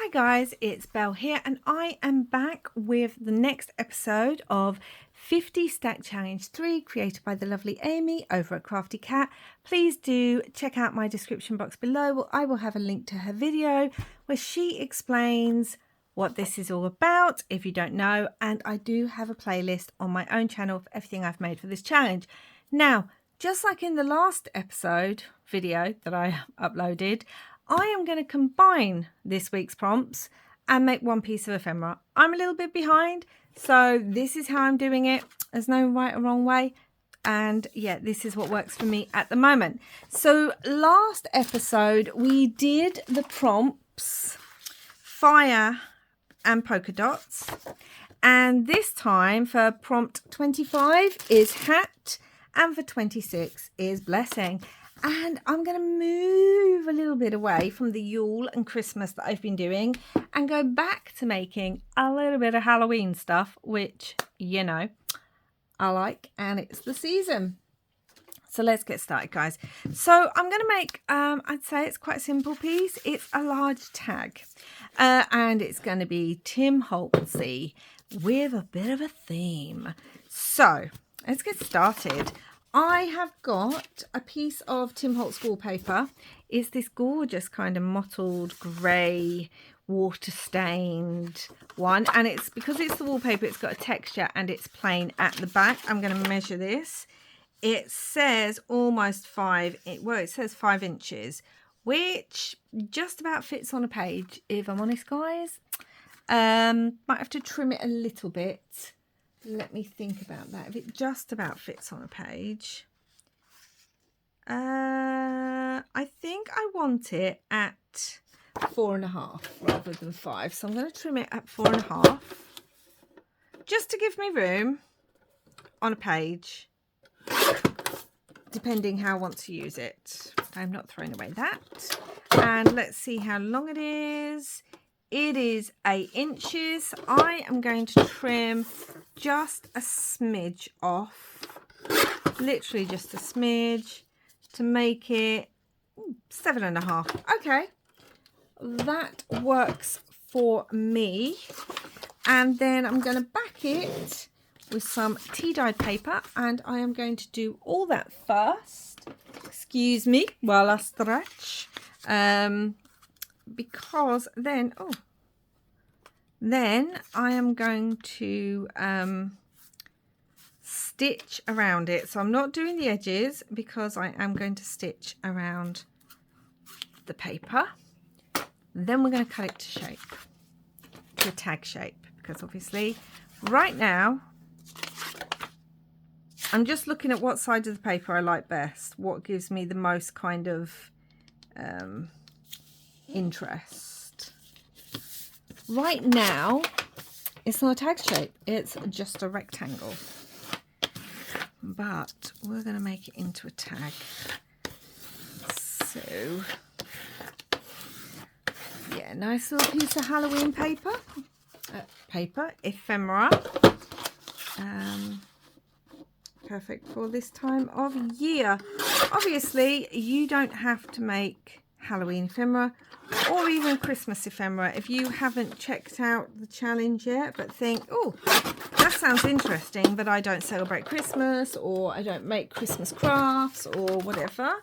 Hi guys, it's Belle here and I am back with the next episode of 50 Stack Challenge 3 created by the lovely Amy over at Crafty Cat. Please do check out my description box below. I will have a link to her video where she explains what this is all about if you don't know, and I do have a playlist on my own channel for everything I've made for this challenge. Now, just like in the last episode video that I uploaded, I am going to combine this week's prompts and make one piece of ephemera. I'm a little bit behind, so this is how I'm doing it. There's no right or wrong way. And yeah, this is what works for me at the moment. So last episode, we did the prompts, fire and polka dots. And this time for prompt 25 is hat and for 26 is blessing. And I'm going to move a little bit away from the Yule and Christmas that I've been doing and go back to making a little bit of Halloween stuff, which, you know, I like, and it's the season. So let's get started, guys. So I'm going to make, I'd say it's quite a simple piece. It's a large tag, and it's going to be Tim Holtzy with a bit of a theme. So let's get started. I have got a piece of Tim Holtz wallpaper. It's this gorgeous kind of mottled grey water stained one, and it's because it's the wallpaper, it's got a texture and it's plain at the back. I'm going to measure this. It says almost it says 5 inches, which just about fits on a page, if I'm honest, guys. Might have to trim it a little bit. Let me think about that. If it just about fits on a page, I think I want it at 4.5 rather than 5. So I'm going to trim it at 4.5 just to give me room on a page, depending how I want to use it. I'm not throwing away that. And let's see how long it is. It is 8 inches. I am going to trim just a smidge off, literally just a smidge, to make it 7.5. Okay, that works for me. And then I'm going to back it with some tea-dyed paper, and I am going to do all that first. Excuse me while I stretch. Because then I am going to stitch around it. So I'm not doing the edges because I am going to stitch around the paper. Then we're going to cut it to shape, to a tag shape, because obviously right now I'm just looking at what side of the paper I like best, what gives me the most kind of interest. Right now it's not a tag shape, it's just a rectangle, but we're going to make it into a tag. So yeah, nice little piece of Halloween paper, ephemera, perfect for this time of year. Obviously you don't have to make Halloween ephemera or even Christmas ephemera if you haven't checked out the challenge yet, but think, oh, that sounds interesting, but I don't celebrate Christmas, or I don't make Christmas crafts or whatever.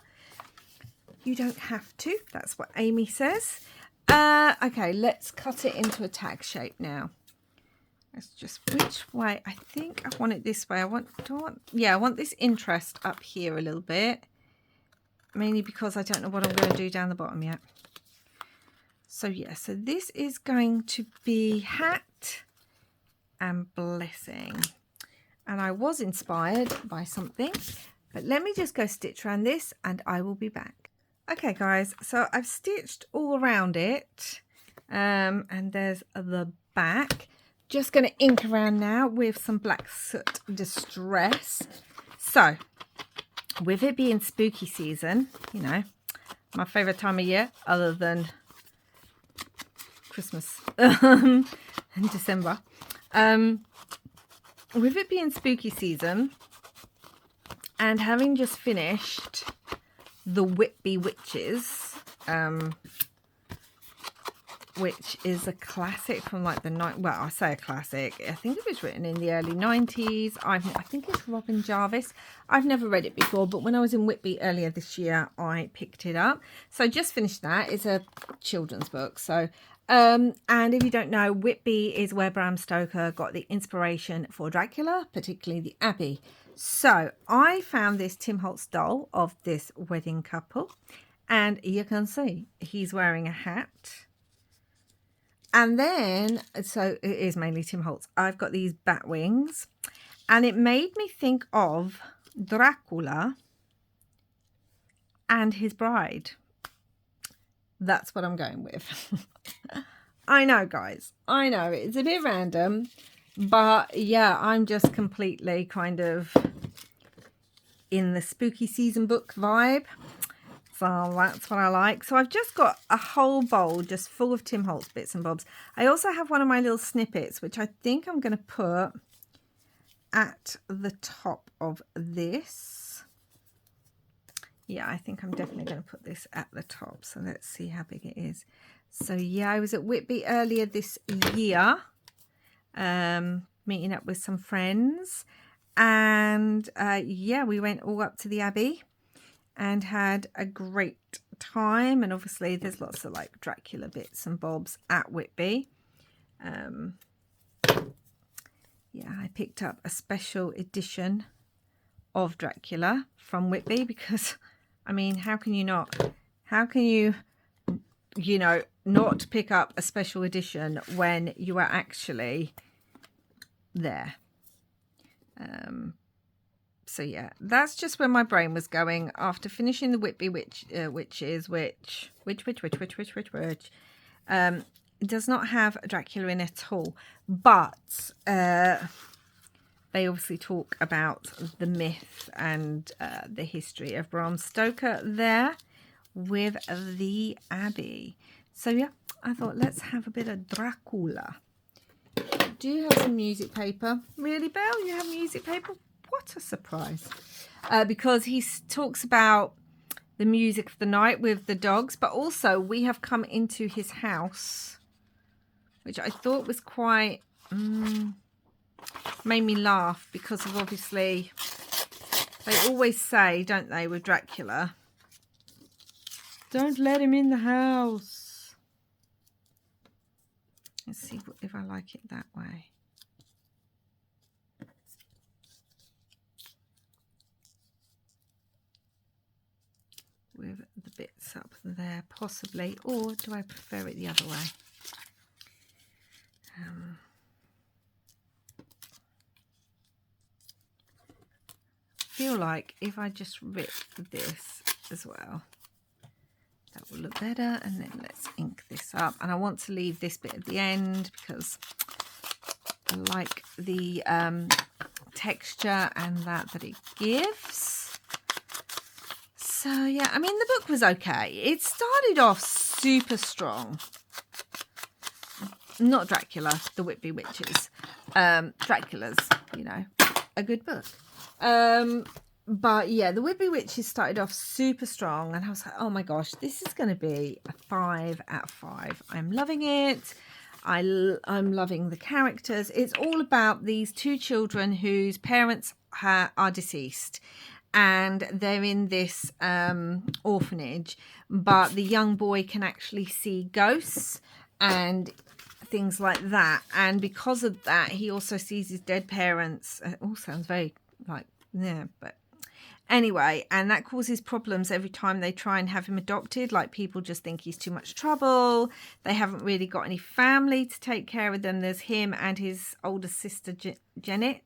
You don't have to. That's what Amy says. Okay, let's cut it into a tag shape now. Let's just, which way? I think I want it this way. I want this interest up here a little bit, mainly because I don't know what I'm going to do down the bottom yet. So yeah, so this is going to be hat and blessing. And I was inspired by something, but let me just go stitch around this and I will be back. Okay guys, so I've stitched all around it, and there's the back. Just going to ink around now with some Black Soot Distress. So with it being spooky season, you know, my favourite time of year other than Christmas in December. With it being spooky season and having just finished the Whitby Witches which is a classic from like the night. Well, I say a classic. I think it was written in the early 90s. I think it's Robin Jarvis. I've never read it before, but when I was in Whitby earlier this year, I picked it up. So just finished that. It's a children's book. So, and if you don't know, Whitby is where Bram Stoker got the inspiration for Dracula, particularly the Abbey. So I found this Tim Holtz doll of this wedding couple. And you can see he's wearing a hat. And then, so it is mainly Tim Holtz. I've got these bat wings. And it made me think of Dracula and his bride. That's what I'm going with. I know, guys. I know it's a bit random. But yeah, I'm just completely kind of in the spooky season book vibe. So that's what I like. So I've just got a whole bowl just full of Tim Holtz bits and bobs. I also have one of my little snippets, which I think I'm going to put at the top of this. Yeah, I think I'm definitely going to put this at the top. So let's see how big it is. So yeah, I was at Whitby earlier this year, meeting up with some friends. And yeah, we went all up to the Abbey and had a great time. And obviously there's lots of like Dracula bits and bobs at Whitby. Yeah, I picked up a special edition of Dracula from Whitby because, I mean, how can you, you know, not pick up a special edition when you are actually there? So yeah, that's just where my brain was going after finishing the Whitby Witches, which it does not have Dracula in at all, but they obviously talk about the myth and the history of Bram Stoker there with the Abbey. So yeah, I thought let's have a bit of Dracula. I do have some music paper. Really, Belle? You have music paper? What a surprise. Because he talks about the music of the night with the dogs, but also we have come into his house, which I thought was quite, made me laugh because of obviously, they always say, don't they, with Dracula, don't let him in the house. Let's see if I like it that way. With the bits up there, possibly, or do I prefer it the other way? Feel like if I just rip this as well, that will look better. And then let's ink this up. And I want to leave this bit at the end because I like the texture and that it gives. So yeah, I mean, the book was okay. It started off super strong. Not Dracula, the Whitby Witches. Dracula's, you know, a good book. But yeah, the Whitby Witches started off super strong. And I was like, oh my gosh, this is going to be a 5 out of 5. I'm loving it. I'm loving the characters. It's all about these two children whose parents are deceased. And they're in this orphanage, but the young boy can actually see ghosts and things like that. And because of that, he also sees his dead parents. It all sounds very like, yeah, but anyway, and that causes problems every time they try and have him adopted. Like, people just think he's too much trouble. They haven't really got any family to take care of them. There's him and his older sister, Janet.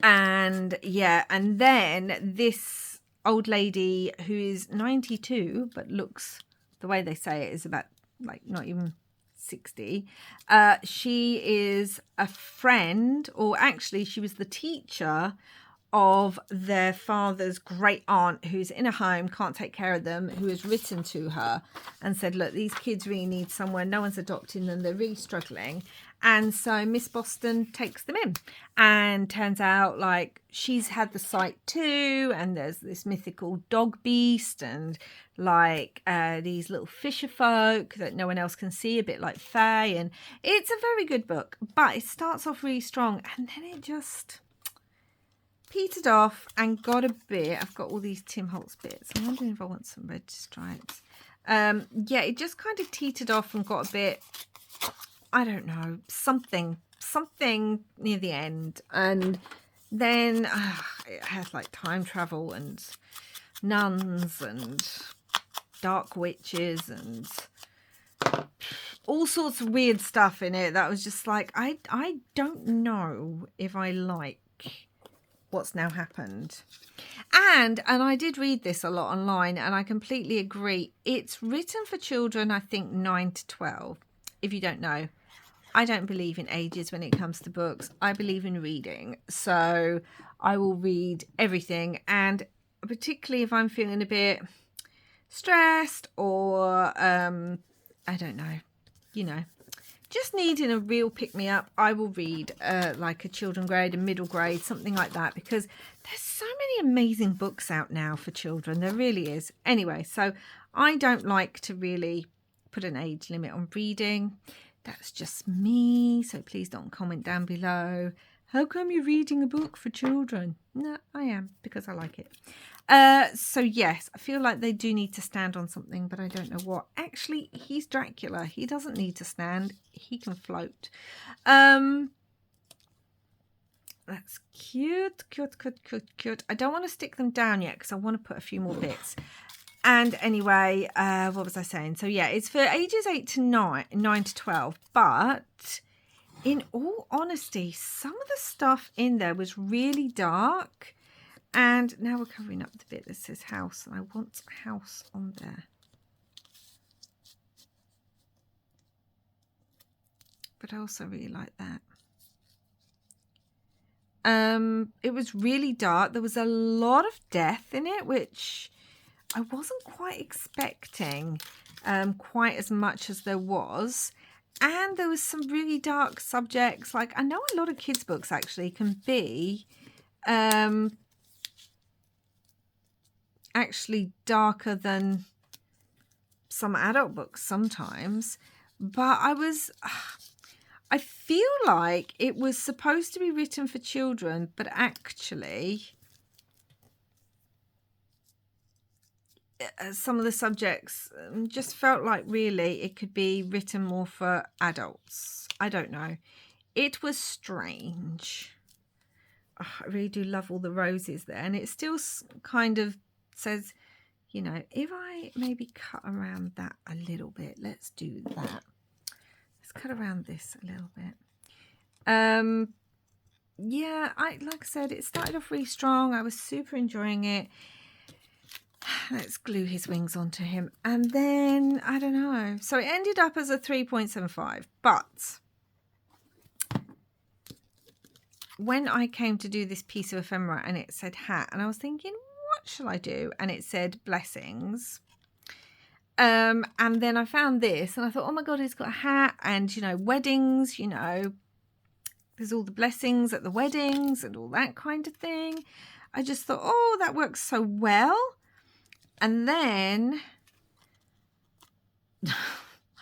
And yeah, and then this old lady who is 92 but looks, the way they say it, is about like not even 60. She is a friend, or actually she was the teacher of their father's great aunt who's in a home, can't take care of them, who has written to her and said, look, these kids really need somewhere. No one's adopting them. They're really struggling. And so Miss Boston takes them in, and turns out like she's had the sight too. And there's this mythical dog beast and like these little fisher folk that no one else can see, a bit like Fae. And it's a very good book, but it starts off really strong and then it just petered off and got a bit. I've got all these Tim Holtz bits. I'm wondering if I want some red stripes. Yeah, it just kind of teetered off and got a bit, I don't know, something near the end. And then it has like time travel and nuns and dark witches and all sorts of weird stuff in it that was just like, I don't know if I like what's now happened. And I did read this a lot online, and I completely agree. It's written for children, I think 9 to 12. If you don't know, I don't believe in ages when it comes to books. I believe in reading. So I will read everything, and particularly if I'm feeling a bit stressed or I don't know, you know, just needing a real pick-me-up, I will read like a children grade, a middle grade, something like that, because there's so many amazing books out now for children. There really is. Anyway, so I don't like to really put an age limit on reading. That's just me. So please don't comment down below. How come you're reading a book for children? No, I am, because I like it. So yes, I feel like they do need to stand on something, but I don't know what. Actually, he's Dracula. He doesn't need to stand. He can float. That's cute. I don't want to stick them down yet because I want to put a few more bits. And anyway, what was I saying? So yeah, it's for ages 8 to 9 to 12. But in all honesty, some of the stuff in there was really dark. And now we're covering up the bit that says house, and I want house on there. But I also really like that. It was really dark. There was a lot of death in it, which I wasn't quite expecting quite as much as there was. And there was some really dark subjects. Like, I know a lot of kids' books actually can be actually darker than some adult books sometimes, but I feel like it was supposed to be written for children, but actually some of the subjects just felt like really it could be written more for adults. I don't know, it was strange. I really do love all the roses there, and it still kind of says, you know, if I maybe cut around that a little bit, let's do that. Let's cut around this a little bit. Yeah, like I said, it started off really strong. I was super enjoying it. Let's glue his wings onto him. And then, I don't know. So it ended up as a 3.75. But when I came to do this piece of ephemera and it said hat, and I was thinking, what shall I do? And it said blessings. And then I found this and I thought, oh my God, it's got a hat, and, you know, weddings, you know, there's all the blessings at the weddings and all that kind of thing. I just thought, oh, that works so well. And then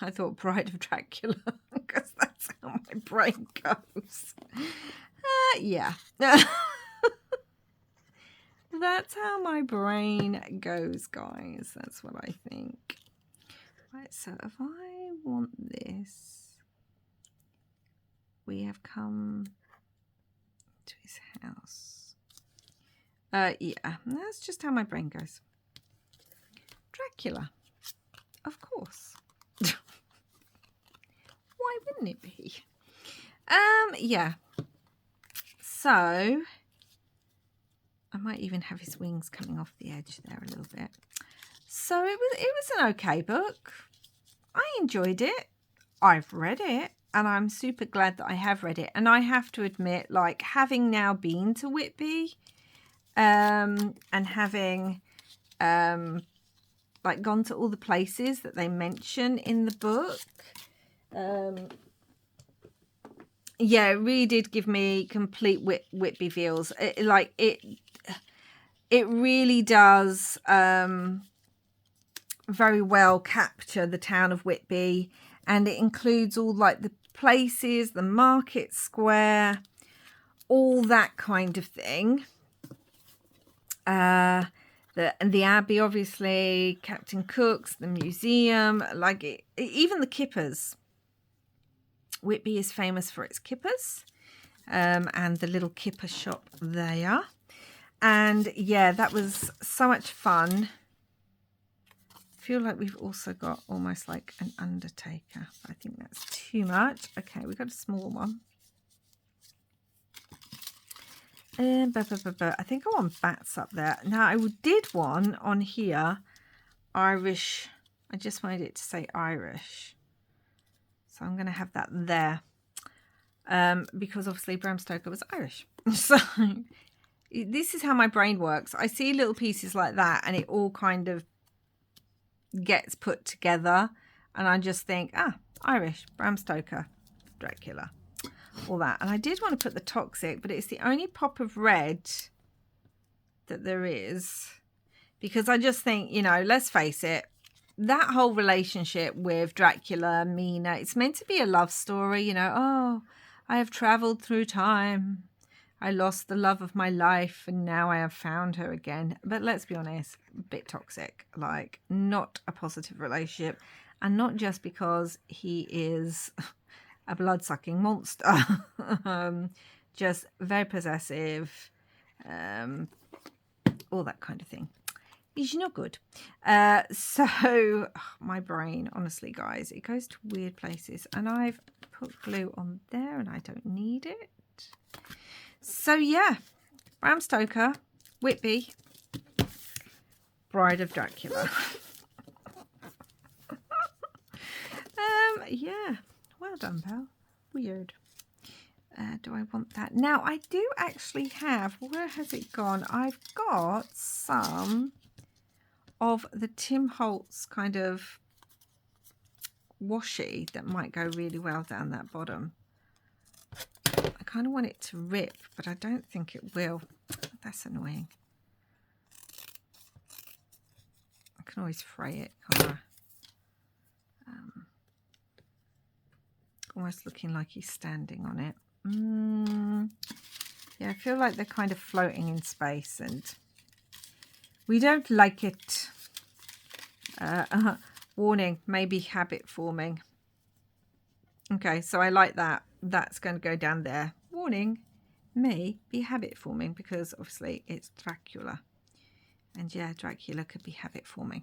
I thought Bride of Dracula, because that's how my brain goes. Yeah. That's how my brain goes, guys. That's what I think. Right, so if I want this, we have come to his house. Yeah, that's just how my brain goes. Dracula, of course. Why wouldn't it be? Yeah. So I might even have his wings coming off the edge there a little bit. So it was an okay book. I enjoyed it. I've read it, and I'm super glad that I have read it. And I have to admit, like, having now been to Whitby, and having like gone to all the places that they mention in the book. Yeah, it really did give me complete Whitby feels. It really does very well capture the town of Whitby, and it includes all like the places, the market square, all that kind of thing. And the Abbey, obviously, Captain Cook's, the museum, like even the kippers. Whitby is famous for its kippers, and the little kipper shop there. And yeah, that was so much fun. I feel like we've also got almost like an undertaker. I think that's too much. Okay, we've got a small one. I think I want bats up there. Now, I did one on here, Irish. I just wanted it to say Irish. So I'm going to have that there. Because obviously Bram Stoker was Irish. So this is how my brain works. I see little pieces like that and it all kind of gets put together. And I just think, Irish, Bram Stoker, Dracula. All that. And I did want to put the toxic, but it's the only pop of red that there is, because I just think, you know, let's face it, that whole relationship with Dracula, Mina, it's meant to be a love story, you know. Oh, I have traveled through time, I lost the love of my life, and now I have found her again. But let's be honest, a bit toxic, like not a positive relationship. And not just because he is a blood-sucking monster, just very possessive, all that kind of thing. He's not good. So my brain, honestly, guys, it goes to weird places. And I've put glue on there and I don't need it. So yeah, Bram Stoker, Whitby, Bride of Dracula. Yeah. Well done, pal. Weird. Do I want that? Now, I do actually have... Where has it gone? I've got some of the Tim Holtz kind of washi that might go really well down that bottom. I kind of want it to rip, but I don't think it will. That's annoying. I can always fray it, can't I? Almost looking like he's standing on it. Yeah, I feel like they're kind of floating in space and we don't like it. Warning, maybe habit forming. Okay, so I like that. That's going to go down there. Warning, may be habit forming because obviously it's Dracula. And yeah, Dracula could be habit forming.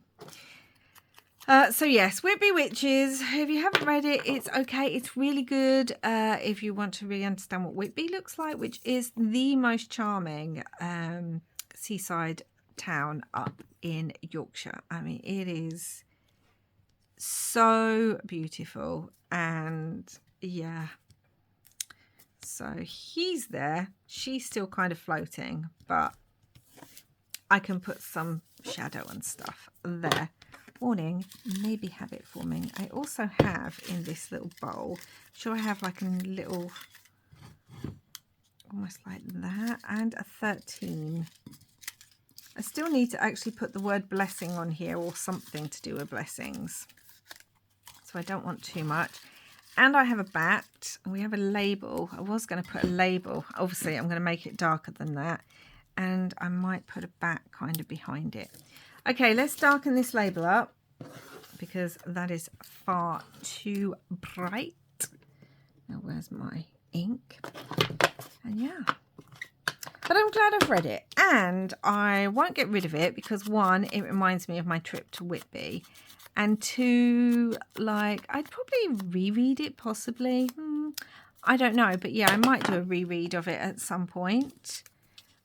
So yes, Whitby Witches, if you haven't read it, it's okay. It's really good if you want to really understand what Whitby looks like, which is the most charming seaside town up in Yorkshire. I mean, it is so beautiful. And yeah, so he's there. She's still kind of floating, but I can put some shadow and stuff there. Warning, maybe habit forming. I also have in this little bowl, should I have like a little, almost like that, and a 13. I still need to actually put the word blessing on here or something to do with blessings. So I don't want too much. And I have a bat, and we have a label. I was going to put a label. Obviously, I'm going to make it darker than that. And I might put a bat kind of behind it. Okay, let's darken this label up because that is far too bright. Now, where's my ink? And yeah, but I'm glad I've read it. And I won't get rid of it because one, it reminds me of my trip to Whitby. And two, like, I'd probably reread it possibly. I don't know, but yeah, I might do a reread of it at some point.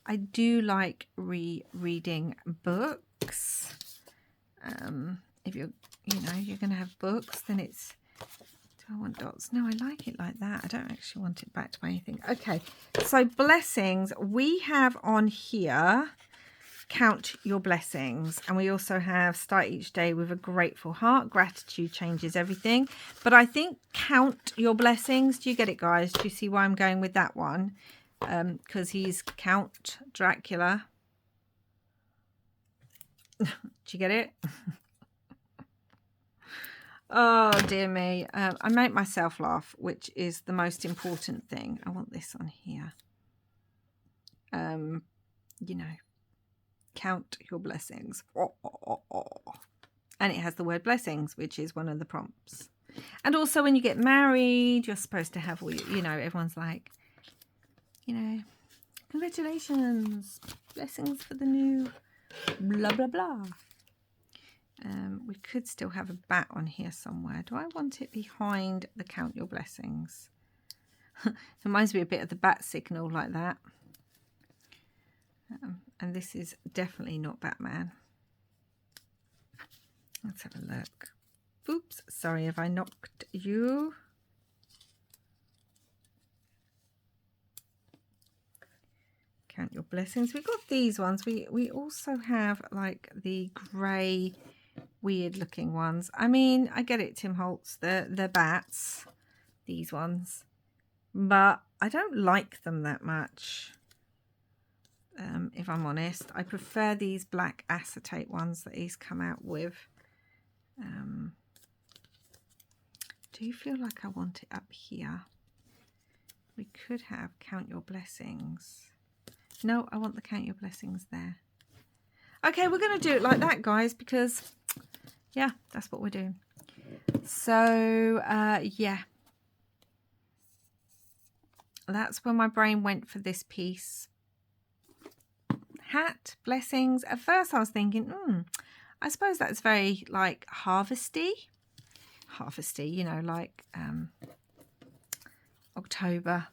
I do like rereading books. If you're going to have books, then it's... Do I want dots? No, I like it like that. I don't actually want it backed by anything. Okay, so blessings. We have on here, count your blessings. And we also have start each day with a grateful heart. Gratitude changes everything. But I think count your blessings. Do you get it, guys? Do you see why I'm going with that one? Because he's Count Dracula. Do you get it? Oh, dear me. I make myself laugh, which is the most important thing. I want this on here. You know, count your blessings. Oh, oh, oh, oh. And it has the word blessings, which is one of the prompts. And also when you get married, you're supposed to have all your, you know, everyone's like, you know, congratulations, blessings for the new blah, blah, blah. We could still have a bat on here somewhere. Do I want it behind the count your blessings? It reminds me a bit of the bat signal like that. And this is definitely not Batman. Let's have a look. Oops, sorry if I knocked you. Count your blessings. We've got these ones. We also have like the grey weird looking ones. I mean, I get it, Tim Holtz, the bats, these ones, but I don't like them that much. If I'm honest, I prefer these black acetate ones that he's come out with. Do you feel like I want it up here? We could have count your blessings. No, I want the count your blessings there. Okay, we're going to do it like that, guys, because yeah, that's what we're doing. So yeah, that's where my brain went for this piece. Hat, blessings. At first I was thinking, I suppose that's very like harvesty, you know, like October.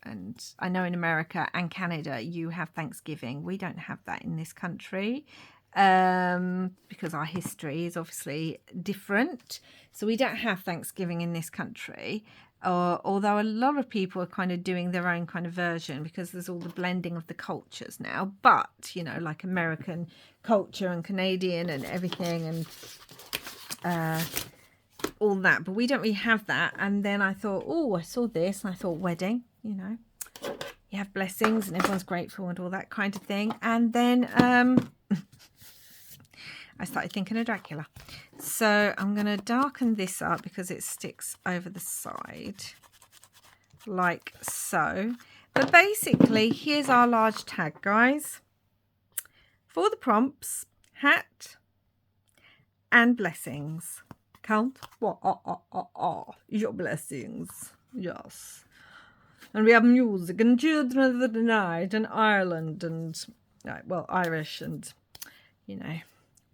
And I know in America and Canada you have Thanksgiving. We don't have that in this country because our history is obviously different. So we don't have Thanksgiving in this country. Although a lot of people are kind of doing their own kind of version because there's all the blending of the cultures now. But, you know, like American culture and Canadian and everything and all that. But we don't really have that. And then I thought, oh, I saw this and I thought wedding, you know. You have blessings and everyone's grateful and all that kind of thing. And then I started thinking of Dracula. So I'm going to darken this up because it sticks over the side like so. But basically, here's our large tag, guys. For the prompts, hat and blessings. Count your blessings. Yes. And we have music and children of the night and Ireland and, well, Irish and, you know,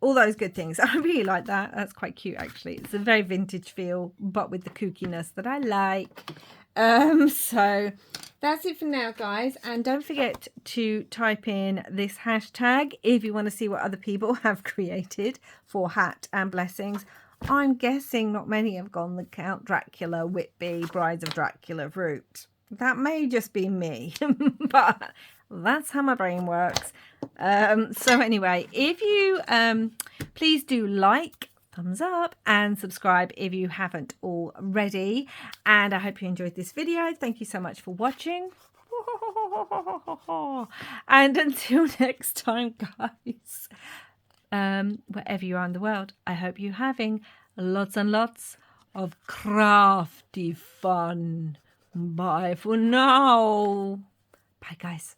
all those good things. I really like that. That's quite cute, actually. It's a very vintage feel, but with the kookiness that I like. So that's it for now, guys. And don't forget to type in this hashtag if you want to see what other people have created for hat and blessings. I'm guessing not many have gone the Count Dracula, Whitby, Brides of Dracula route. That may just be me, but that's how my brain works. So anyway, if you please do like, thumbs up, and subscribe if you haven't already. And I hope you enjoyed this video. Thank you so much for watching. And until next time, guys, wherever you are in the world, I hope you're having lots and lots of crafty fun. Bye for now. Bye, guys.